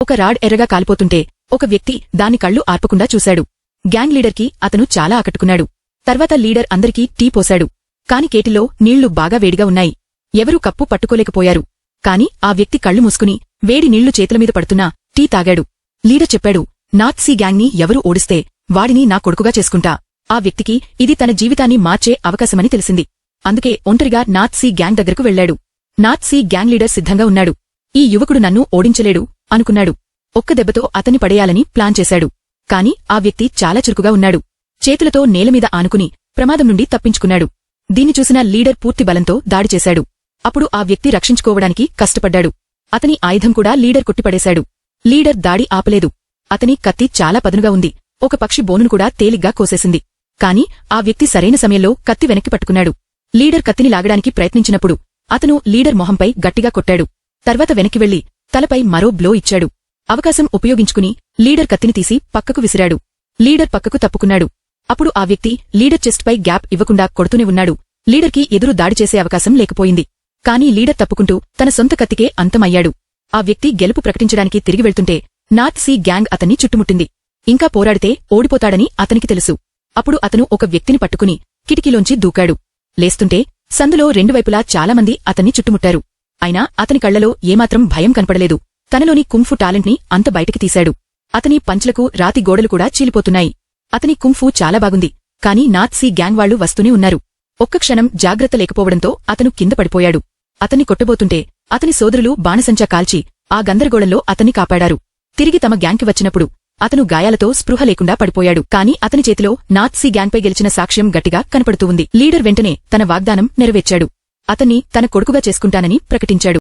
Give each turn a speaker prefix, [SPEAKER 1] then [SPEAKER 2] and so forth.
[SPEAKER 1] ఒక రాడ్ ఎర్రగా కాలిపోతుంటే ఒక వ్యక్తి దాని కళ్ళు ఆర్పకుండా చూశాడు. గ్యాంగ్ లీడర్కి అతను చాలా ఆకట్టుకున్నాడు. తర్వాత లీడర్ అందరికీ టీ పోశాడు. కాని కేటిల్లో నీళ్లు బాగా వేడిగా ఉన్నాయి. ఎవరూ కప్పు పట్టుకోలేకపోయారు. కాని ఆ వ్యక్తి కళ్ళు మూసుకుని వేడి నీళ్లు చేతులమీద పడుతున్నా టీ తాగాడు. లీడర్ చెప్పాడు, నార్త్ సీ గ్యాంగ్ని ఎవరు ఓడిస్తే వాడిని నా కొడుకుగా చేసుకుంటా. ఆ వ్యక్తికి ఇది తన జీవితాన్ని మార్చే అవకాశమని తెలిసింది. అందుకే ఒంటరిగా నార్త్ సీ గ్యాంగ్ దగ్గరకు వెళ్లాడు. నార్త్ సీ గ్యాంగ్ లీడర్ సిద్ధంగా ఉన్నాడు. ఈ యువకుడు నన్ను ఓడించలేడు అనుకున్నాడు. ఒక్క దెబ్బతో అతన్ని పడేయాలని ప్లాన్ చేశాడు. కాని ఆ వ్యక్తి చాలా చురుకుగా ఉన్నాడు. చేతులతో నేలమీద ఆనుకుని ప్రమాదం నుండి తప్పించుకున్నాడు. దీన్ని చూసిన లీడర్ పూర్తి బలంతో దాడి చేశాడు. అప్పుడు ఆ వ్యక్తి రక్షించుకోవడానికి కష్టపడ్డాడు. అతని ఆయుధం కూడా లీడర్ కొట్టిపడేశాడు. లీడర్ దాడి ఆపలేదు. అతని కత్తి చాలా పదునుగా ఉంది. ఒక పక్షి బోనును కూడా తేలిగ్గా కోసేసింది. కాని ఆ వ్యక్తి సరైన సమయంలో కత్తి వెనక్కి పట్టుకున్నాడు. లీడర్ కత్తిని లాగడానికి ప్రయత్నించినప్పుడు అతను లీడర్ మొహంపై గట్టిగా కొట్టాడు. తర్వాత వెనక్కి వెళ్లి తలపై మరో బ్లో ఇచ్చాడు. అవకాశం ఉపయోగించుకుని లీడర్ కత్తిని తీసి పక్కకు విసిరాడు. లీడర్ పక్కకు తప్పుకున్నాడు. అప్పుడు ఆ వ్యక్తి లీడర్ చెస్ట్పై గ్యాప్ ఇవ్వకుండా కొడుతూనే ఉన్నాడు. లీడర్కి ఎదురు దాడి చేసే అవకాశం లేకపోయింది. కాని లీడర్ తప్పుకుంటూ తన సొంత కత్తికే అంతమయ్యాడు. ఆ వ్యక్తి గెలుపు ప్రకటించడానికి తిరిగి వెళ్తుంటే నార్త్ సీ గ్యాంగ్ అతన్ని చుట్టుముట్టింది. ఇంకా పోరాడితే ఓడిపోతాడని అతనికి తెలుసు. అప్పుడు అతను ఒక వ్యక్తిని పట్టుకుని కిటికీలోంచి దూకాడు. లేస్తుంటే సందులో రెండు వైపులా చాలామంది అతన్ని చుట్టుముట్టారు. అయినా అతని కళ్లలో ఏమాత్రం భయం కనపడలేదు. తనలోని కుంఫు టాలెంట్ని అంత బయటికి తీశాడు. అతని పంచ్లకు రాతి గోడలు కూడా చీలిపోతున్నాయి. అతని కుంఫు చాలా బాగుంది. కాని నార్త్ సీ గ్యాంగ్ వాళ్లు వస్తూనే ఉన్నారు. ఒక్క క్షణం జాగ్రత్త లేకపోవడంతో అతను కింద పడిపోయాడు. అతన్ని కొట్టబోతుంటే అతని సోదరులు బాణసంచా కాల్చి ఆ గందరగోళంలో అతన్ని కాపాడారు. తిరిగి తమ గ్యాంగ్కి వచ్చినప్పుడు అతను గాయాలతో స్పృహ లేకుండా పడిపోయాడు. కాని అతని చేతిలో నార్త్ సీ గ్యాంగ్పై గెలిచిన సాక్ష్యం గట్టిగా కనపడుతూ ఉంది. లీడర్ వెంటనే తన వాగ్దానం నెరవేర్చాడు. అతన్ని తన కొడుకుగా చేసుకుంటానని ప్రకటించాడు.